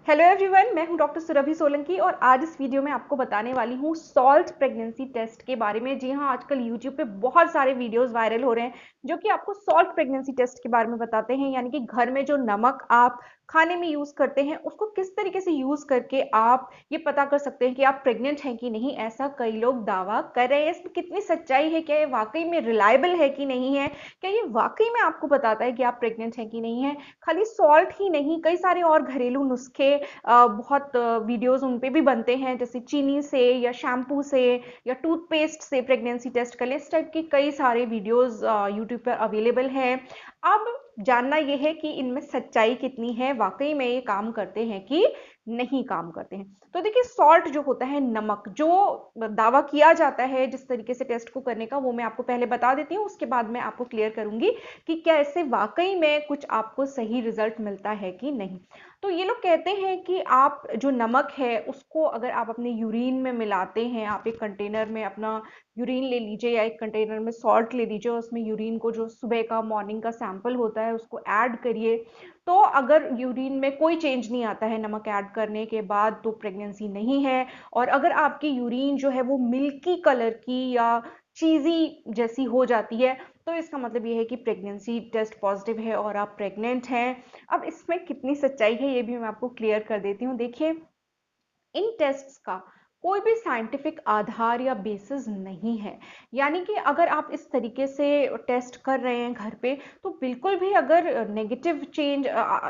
Hello everyone, मैं हूं doctor Surabhi Solanki और आज इस वीडियो में आपको बताने वाली हूं सॉल्ट प्रेगनेंसी टेस्ट के बारे में। जी हां, आजकल यूट्यूब पे बहुत सारे वीडियोस वायरल हो रहे हैं जो कि आपको सॉल्ट प्रेगनेंसी टेस्ट के बारे में बताते हैं, यानी कि घर में जो नमक आप खाने में यूज करते हैं उसको किस तरीके से यूज करके आप ये पता कर सकते हैं कि आप प्रेग्नेंट हैं कि नहीं। ऐसा कई लोग दावा कर रहे हैं, इसमें कितनी सच्चाई है, क्या ये वाकई में रिलायबल है कि नहीं है, क्या ये वाकई में आपको बताता है कि आप प्रेग्नेंट हैं कि नहीं है। खाली सॉल्ट ही नहीं, कई सारे और घरेलू नुस्खे बहुत वीडियोस उन पे भी बनते हैं, जैसे चीनी से या शैम्पू से या टूथपेस्ट से प्रेगनेंसी टेस्ट कर ले। इस टाइप की कई सारे वीडियोस यूट्यूब पर अवेलेबल हैं। अब जानना यह है कि इनमें सच्चाई कितनी है, वाकई में ये काम करते हैं कि नहीं काम करते हैं। तो देखिए, सॉल्ट जो होता है, नमक, जो दावा किया जाता है जिस तरीके से टेस्ट को करने का, वो मैं आपको पहले बता देती हूँ, उसके बाद मैं आपको क्लियर करूंगी कि क्या इससे वाकई में कुछ आपको सही रिजल्ट मिलता है कि नहीं। तो ये लोग कहते हैं कि आप जो नमक है उसको अगर आप अपने यूरिन में मिलाते हैं, आप एक कंटेनर में अपना यूरिन ले लीजिए या एक कंटेनर में सॉल्ट ले लीजिए, उसमें यूरिन को जो सुबह का मॉर्निंग का सैंपल होता है उसको ऐड करिए। तो अगर यूरिन में कोई चेंज नहीं आता है नमक ऐड करने के बाद, तो प्रेगनेंसी नहीं है। और अगर आपकी यूरिन जो है वो मिल्की कलर की या चीजी जैसी हो जाती है, तो इसका मतलब ये है कि प्रेगनेंसी टेस्ट पॉजिटिव है और आप प्रेग्नेंट हैं। अब इसमें कितनी सच्चाई है ये भी मैं आपको क्लियर कर देती हूँ। देखिए, इन टेस्ट्स का कोई भी साइंटिफिक आधार या बेसिस नहीं है। यानी कि अगर आप इस तरीके से टेस्ट कर रहे हैं घर पे, तो बिल्कुल भी अगर नेगेटिव चेंज,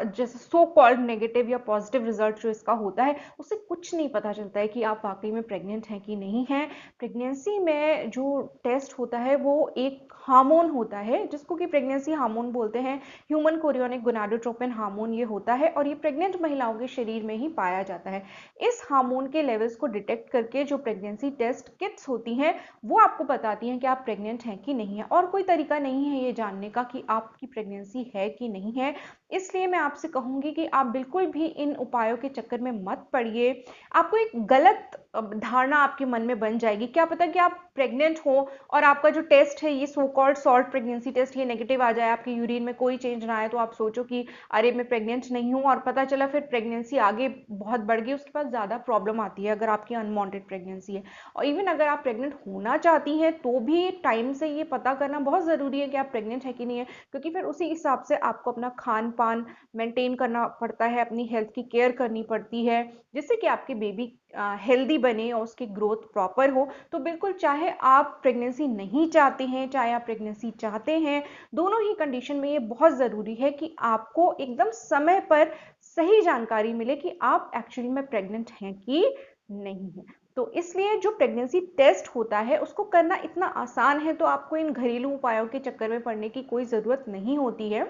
जैसे सो कॉल्ड नेगेटिव या पॉजिटिव रिजल्ट जो इसका होता है, उससे कुछ नहीं पता चलता है कि आप वाकई में प्रेग्नेंट हैं कि नहीं हैं। प्रेगनेंसी में जो टेस्ट होता है वो एक हार्मोन होता है जिसको कि प्रेगनेंसी हार्मोन बोलते हैं। ह्यूमन कोरियोनिक गोनाडोट्रोपिन हार्मोन ये होता है और ये प्रेग्नेंट महिलाओं के शरीर में ही पाया जाता है। इस हार्मोन के लेवल्स को डिटेक्ट करके जो प्रेगनेंसी टेस्ट किट्स होती हैं, वो आपको बताती हैं कि आप प्रेग्नेंट हैं कि नहीं है। और कोई तरीका नहीं है ये जानने का कि आपकी प्रेगनेंसी है कि नहीं है। इसलिए मैं आपसे कहूंगी कि आप बिल्कुल भी इन उपायों के चक्कर में मत पड़िए। आपको एक गलत धारणा आपके मन में बन जाएगी। क्या पता कि आप प्रेग्नेंट हो और आपका जो टेस्ट है, ये so called salt pregnancy test, ये नेगेटिव आ जाए, आपके यूरिन में कोई चेंज ना आए, तो आप सोचो कि अरे मैं प्रेग्नेंट नहीं हूं, और पता चला फिर प्रेगनेंसी आगे बहुत बढ़ गई, उसके बाद ज़्यादा प्रॉब्लम आती है अगर आपकी अनवांटेड प्रेगनेंसी है। और इवन अगर आप प्रेग्नेंट होना चाहती हैं तो भी टाइम से ये पता करना बहुत ज़रूरी है कि आप प्रेग्नेंट है कि नहीं है, क्योंकि फिर उसी हिसाब से आपको अपना खान पान मेंटेन करना पड़ता है, अपनी हेल्थ की केयर करनी पड़ती है, जिससे कि आपके बेबी हेल्दी बने और उसकी ग्रोथ प्रॉपर हो। तो बिल्कुल, चाहे आप प्रेगनेंसी नहीं चाहते हैं, चाहे आप प्रेगनेंसी चाहते हैं, दोनों ही कंडीशन में ये बहुत ज़रूरी है कि आपको एकदम समय पर सही जानकारी मिले कि आप एक्चुअली में प्रेग्नेंट हैं कि नहीं है। तो इसलिए जो प्रेगनेंसी टेस्ट होता है उसको करना इतना आसान है, तो आपको इन घरेलू उपायों के चक्कर में पड़ने की कोई ज़रूरत नहीं होती है।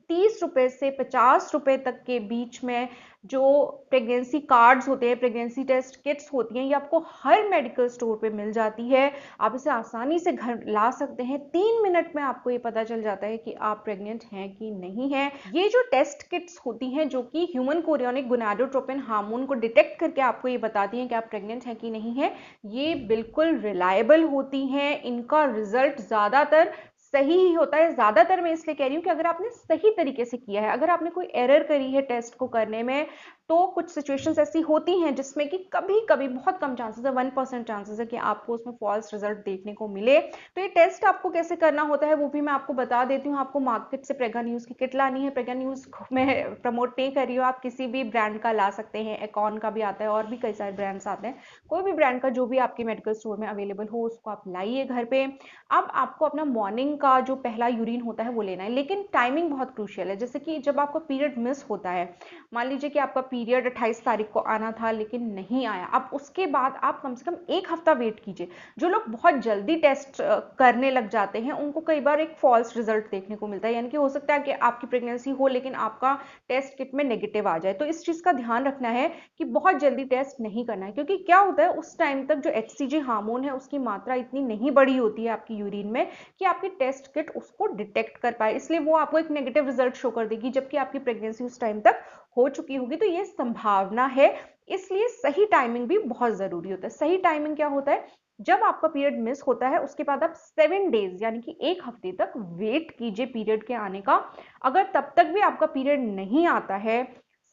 30 रुपए से 50 रुपए तक के बीच में जो प्रेगनेंसी कार्ड्स होते हैं, प्रेगनेंसी टेस्ट किट्स होती हैं, ये आपको हर मेडिकल स्टोर पे मिल जाती है। आप इसे आसानी से घर ला सकते हैं। 3 मिनट में आपको ये पता चल जाता है कि आप प्रेग्नेंट हैं कि नहीं हैं। ये जो टेस्ट किट्स होती हैं, जो कि ह्यूमन कोरियोनिक गोनाडोट्रोपिन हार्मोन को डिटेक्ट करके आपको ये बताती हैं कि आप प्रेग्नेंट हैं कि नहीं है, ये बिल्कुल रिलायबल होती हैं। इनका रिजल्ट ज़्यादातर सही ही होता है। ज़्यादातर मैं इसलिए कह रही हूँ कि अगर आपने सही तरीके से किया है, अगर आपने कोई एरर करी है टेस्ट को करने में, तो कुछ सिचुएशंस ऐसी होती हैं जिसमें कि कभी कभी बहुत कम चांसेस है, 1% चांसेस है कि आपको उसमें फॉल्स रिजल्ट देखने को मिले। तो ये टेस्ट आपको कैसे करना होता है वो भी मैं आपको बता देती हूँ। आपको मार्केट से प्रेगा न्यूज़ की किट लानी है। प्रेगा न्यूज़ मैं प्रमोट नहीं कर रही हूँ, आप किसी भी ब्रांड का ला सकते हैं, एकॉन का भी आता है और भी कई सारे ब्रांड्स आते हैं। कोई भी ब्रांड का जो भी आपके मेडिकल स्टोर में अवेलेबल हो उसको आप लाइए घर पे। अब आपको अपना मॉर्निंग का जो पहला यूरिन होता है वो लेना है, लेकिन टाइमिंग बहुत क्रूशियल है। जैसे कि जब आपका पीरियड मिस होता है, मान लीजिए कि आपका पीरियड 28 तारीख को आना था लेकिन नहीं आया, अब उसके बाद आप कम से कम एक हफ्ता वेट कीजिए। जो लोग बहुत जल्दी टेस्ट करने लग जाते हैं उनको कई बार एक फॉल्स रिजल्ट देखने को मिलता है, यानी कि हो सकता है कि आपकी प्रेगनेंसी हो लेकिन आपका टेस्ट किट में नेगेटिव आ जाए। तो इस चीज का ध्यान रखना है कि बहुत जल्दी टेस्ट नहीं करना है, क्योंकि क्या होता है उस टाइम तक जो HCG हार्मोन है उसकी मात्रा इतनी नहीं बढ़ी होती है आपकी यूरिन में कि आपकी टेस्ट किट उसको डिटेक्ट कर पाए, इसलिए वो आपको एक नेगेटिव रिजल्ट शो कर देगी, जबकि आपकी प्रेगनेंसी उस टाइम तक हो चुकी होगी। तो ये संभावना है। इसलिए सही टाइमिंग भी बहुत जरूरी होता है। सही टाइमिंग क्या होता है, जब आपका पीरियड मिस होता है उसके बाद आप 7 डेज यानी कि एक हफ्ते तक वेट कीजिए पीरियड के आने का। अगर तब तक भी आपका पीरियड नहीं आता है,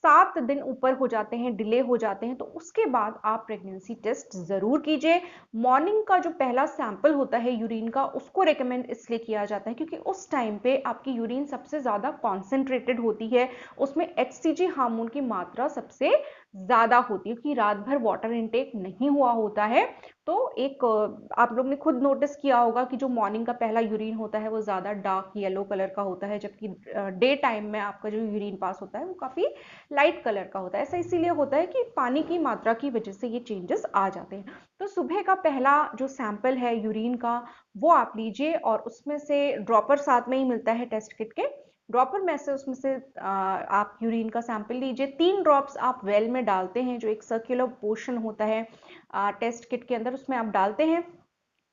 7 दिन ऊपर हो जाते हैं, डिले हो जाते हैं, तो उसके बाद आप प्रेगनेंसी टेस्ट ज़रूर कीजिए। मॉर्निंग का जो पहला सैंपल होता है यूरिन का, उसको रिकमेंड इसलिए किया जाता है क्योंकि उस टाइम पे आपकी यूरिन सबसे ज़्यादा कॉन्सेंट्रेटेड होती है, उसमें एचसीजी हार्मोन की मात्रा सबसे ज़्यादा होती है क्योंकि रात भर वाटर इनटेक नहीं हुआ होता है। तो एक आप लोग ने खुद नोटिस किया होगा कि जो मॉर्निंग का पहला यूरिन होता है वो ज़्यादा डार्क येलो कलर का होता है, जबकि डे टाइम में आपका जो यूरिन पास होता है वो काफ़ी लाइट कलर का होता है। ऐसा इसीलिए होता है कि पानी की मात्रा की वजह से ये चेंजेस आ जाते हैं। तो सुबह का पहला जो सैंपल है यूरिन का, वो आप लीजिए और उसमें से ड्रॉपर साथ में ही मिलता है टेस्ट किट के, ड्रॉपर में से उसमें से आप यूरिन का सैंपल लीजिए। 3 ड्रॉप्स आप वेल में डालते हैं, जो एक सर्कुलर पोर्शन होता है टेस्ट किट के अंदर, उसमें आप डालते हैं।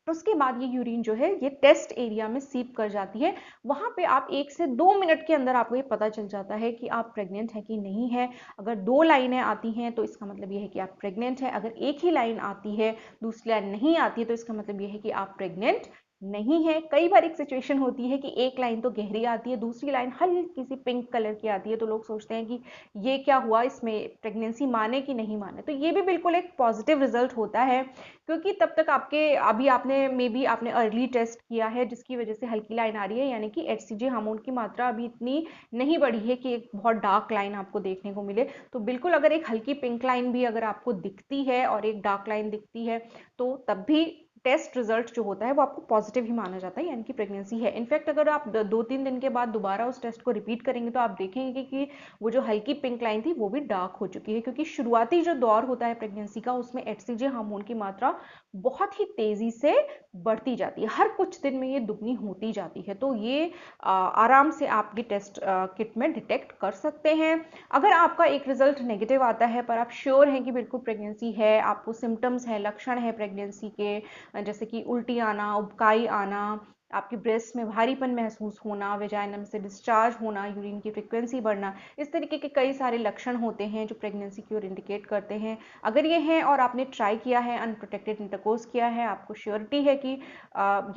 उसके बाद ये यूरिन जो है ये टेस्ट एरिया में सीप कर जाती है। वहां पे आप 1 से 2 मिनट के अंदर आपको ये पता चल जाता है कि आप प्रेग्नेंट हैं कि नहीं है। अगर 2 लाइनें आती हैं तो इसका मतलब ये है कि आप प्रेग्नेंट हैं। अगर एक ही लाइन आती है, दूसरी लाइन नहीं आती है, तो इसका मतलब ये है कि आप प्रेग्नेंट नहीं है। कई बार एक सिचुएशन होती है कि एक लाइन तो गहरी आती है, दूसरी लाइन हल्की सी पिंक कलर की आती है, तो लोग सोचते हैं कि ये क्या हुआ, इसमें प्रेगनेंसी माने कि नहीं माने। तो ये भी बिल्कुल एक पॉजिटिव रिजल्ट होता है क्योंकि तब तक आपके अभी आपने मे बी आपने अर्ली टेस्ट किया है जिसकी वजह से हल्की लाइन आ रही है, यानी कि एचसीजी हार्मोन की मात्रा अभी इतनी नहीं बढ़ी है कि एक बहुत डार्क लाइन आपको देखने को मिले। तो बिल्कुल अगर एक हल्की पिंक लाइन भी अगर आपको दिखती है और एक डार्क लाइन दिखती है, तो तब भी टेस्ट रिजल्ट जो होता है वो आपको पॉजिटिव ही माना जाता है, यानी कि प्रेगनेंसी है। इनफैक्ट अगर आप 2-3 दिन के बाद दोबारा उस टेस्ट को रिपीट करेंगे तो आप देखेंगे कि वो जो हल्की पिंक लाइन थी वो भी डार्क हो चुकी है, क्योंकि शुरुआती जो दौर होता है प्रेगनेंसी का उसमें एचसीजी हार्मोन की मात्रा बहुत ही तेजी से बढ़ती जाती है, हर कुछ दिन में ये दुगनी होती जाती है। तो ये आराम से आपकी टेस्ट किट में डिटेक्ट कर सकते हैं। अगर आपका एक रिजल्ट नेगेटिव आता है पर आप श्योर हैं कि बिल्कुल प्रेगनेंसी है, आपको सिम्टम्स हैं, लक्षण है प्रेगनेंसी के, जैसे कि उल्टी आना, उबकाई आना, आपके ब्रेस्ट में भारीपन महसूस होना, वेजाइनम से डिस्चार्ज होना, यूरिन की फ्रीक्वेंसी बढ़ना, इस तरीके के कई सारे लक्षण होते हैं जो प्रेगनेंसी की ओर इंडिकेट करते हैं। अगर ये हैं और आपने ट्राई किया है, अनप्रोटेक्टेड इंटरकोर्स किया है, आपको श्योरिटी है कि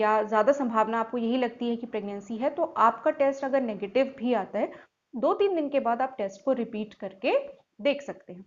या ज़्यादा संभावना आपको यही लगती है कि प्रेगनेंसी है, तो आपका टेस्ट अगर नेगेटिव भी आता है, 2-3 दिन के बाद आप टेस्ट को रिपीट करके देख सकते हैं।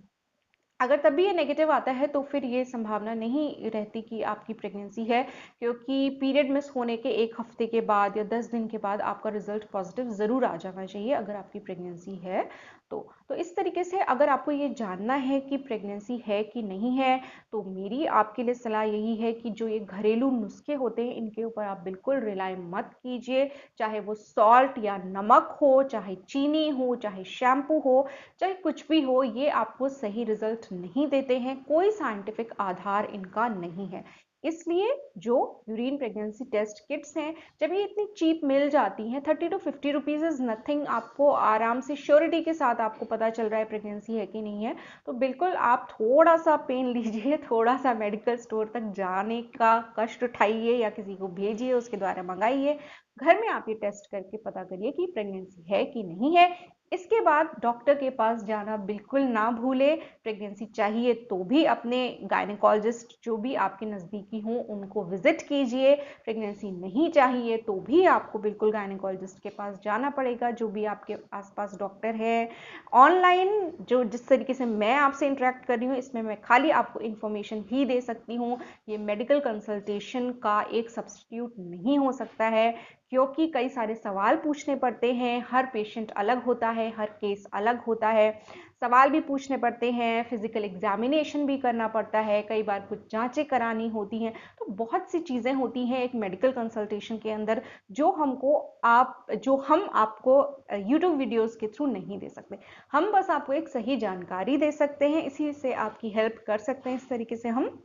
अगर तब भी ये नेगेटिव आता है तो फिर ये संभावना नहीं रहती कि आपकी प्रेगनेंसी है, क्योंकि पीरियड मिस होने के 1 हफ्ते के बाद या 10 दिन के बाद आपका रिजल्ट पॉजिटिव ज़रूर आ जाना चाहिए अगर आपकी प्रेगनेंसी है तो इस तरीके से अगर आपको ये जानना है कि प्रेगनेंसी है कि नहीं है, तो मेरी आपके लिए सलाह यही है कि जो ये घरेलू नुस्खे होते हैं इनके ऊपर आप बिल्कुल रिलाई मत कीजिए। चाहे वो सॉल्ट या नमक हो, चाहे चीनी हो, चाहे शैम्पू हो, चाहे कुछ भी हो, ये आपको सही रिजल्ट नहीं देते हैं, कोई साइंटिफिक आधार इनका नहीं है। इसलिए जो यूरिन प्रेगनेंसी टेस्ट किट्स हैं, जब ये इतनी चीप मिल जाती हैं, 30 to 50 रुपीज इज नथिंग, आपको आराम से श्योरिटी के साथ आपको पता चल रहा है प्रेगनेंसी है कि नहीं है, तो बिल्कुल आप थोड़ा सा पेन लीजिए, थोड़ा सा मेडिकल स्टोर तक जाने का कष्ट उठाइए या किसी को भेजिए, उसके द्वारा मंगाइए। घर में आप ये टेस्ट करके पता करिए कि प्रेगनेंसी है कि नहीं है। इसके बाद डॉक्टर के पास जाना बिल्कुल ना भूलें। प्रेगनेंसी चाहिए तो भी अपने गायनेकोलॉजिस्ट जो भी आपके नज़दीकी हों उनको विजिट कीजिए। प्रेगनेंसी नहीं चाहिए तो भी आपको बिल्कुल गायनेकोलॉजिस्ट के पास जाना पड़ेगा, जो भी आपके आसपास डॉक्टर है। ऑनलाइन जो जिस तरीके से मैं आपसे इंटरेक्ट कर रही हूँ, इसमें मैं खाली आपको इन्फॉर्मेशन ही दे सकती हूँ, ये मेडिकल कंसल्टेशन का एक सब्स्टिट्यूट नहीं हो सकता है, क्योंकि कई सारे सवाल पूछने पड़ते हैं, हर पेशेंट अलग होता है, हर केस अलग होता है, सवाल भी पूछने पड़ते हैं, फिजिकल एग्जामिनेशन भी करना पड़ता है, कई बार कुछ जांचें करानी होती हैं, तो बहुत सी चीज़ें होती हैं एक मेडिकल कंसल्टेशन के अंदर जो हम आपको यूट्यूब वीडियोस के थ्रू नहीं दे सकते। हम बस आपको एक सही जानकारी दे सकते हैं, इसी से आपकी हेल्प कर सकते हैं, इस तरीके से हम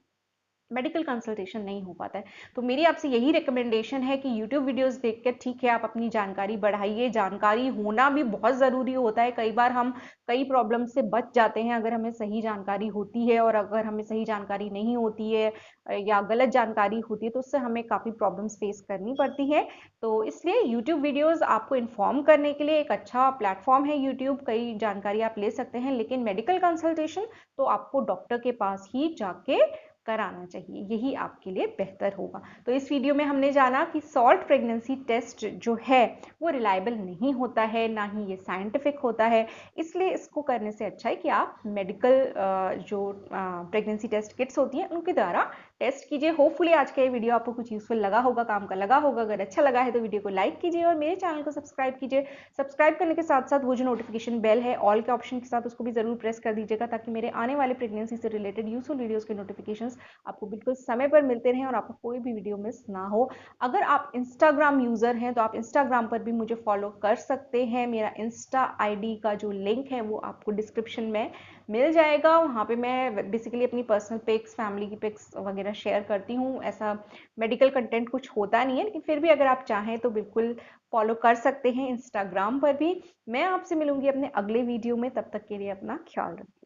मेडिकल कंसल्टेशन नहीं हो पाता है। तो मेरी आपसे यही रिकमेंडेशन है कि यूट्यूब वीडियोस देख के ठीक है आप अपनी जानकारी बढ़ाइए, जानकारी होना भी बहुत ज़रूरी होता है। कई बार हम कई प्रॉब्लम से बच जाते हैं अगर हमें सही जानकारी होती है, और अगर हमें सही जानकारी नहीं होती है या गलत जानकारी होती है तो उससे हमें काफ़ी प्रॉब्लम्स फेस करनी पड़ती है। तो इसलिए यूट्यूब वीडियोज़ आपको इन्फॉर्म करने के लिए एक अच्छा प्लेटफॉर्म है यूट्यूब, कई जानकारी आप ले सकते हैं, लेकिन मेडिकल कंसल्टेशन तो आपको डॉक्टर के पास ही जाके कराना चाहिए, यही आपके लिए बेहतर होगा। तो इस वीडियो में हमने जाना कि सॉल्ट प्रेगनेंसी टेस्ट जो है वो रिलायबल नहीं होता है, ना ही ये साइंटिफिक होता है, इसलिए इसको करने से अच्छा है कि आप मेडिकल जो प्रेगनेंसी टेस्ट किट्स होती हैं उनके द्वारा टेस्ट कीजिए। होपफुली आज का ये वीडियो आपको कुछ यूजफुल लगा होगा, काम का लगा होगा। अगर अच्छा लगा है तो वीडियो को लाइक कीजिए और मेरे चैनल को सब्सक्राइब कीजिए। सब्सक्राइब करने के साथ साथ वो जो नोटिफिकेशन बेल है ऑल के ऑप्शन के साथ, उसको भी जरूर प्रेस कर दीजिएगा, ताकि मेरे आने वाले प्रेगनेंसी से रिलेटेड यूजफुल वीडियोस के नोटिफिकेशंस आपको बिल्कुल समय पर मिलते रहें और आपको कोई भी वीडियो मिस ना हो। अगर आप इंस्टाग्राम यूजर हैं तो आप इंस्टाग्राम पर भी मुझे फॉलो कर सकते हैं। मेरा इंस्टा आईडी का जो लिंक है वो आपको डिस्क्रिप्शन में मिल जाएगा। वहाँ पे मैं बेसिकली अपनी पर्सनल पिक्स, फैमिली की पिक्स वगैरह शेयर करती हूँ। ऐसा मेडिकल कंटेंट कुछ होता नहीं है, लेकिन फिर भी अगर आप चाहें तो बिल्कुल फॉलो कर सकते हैं इंस्टाग्राम पर भी। मैं आपसे मिलूंगी अपने अगले वीडियो में, तब तक के लिए अपना ख्याल रखें।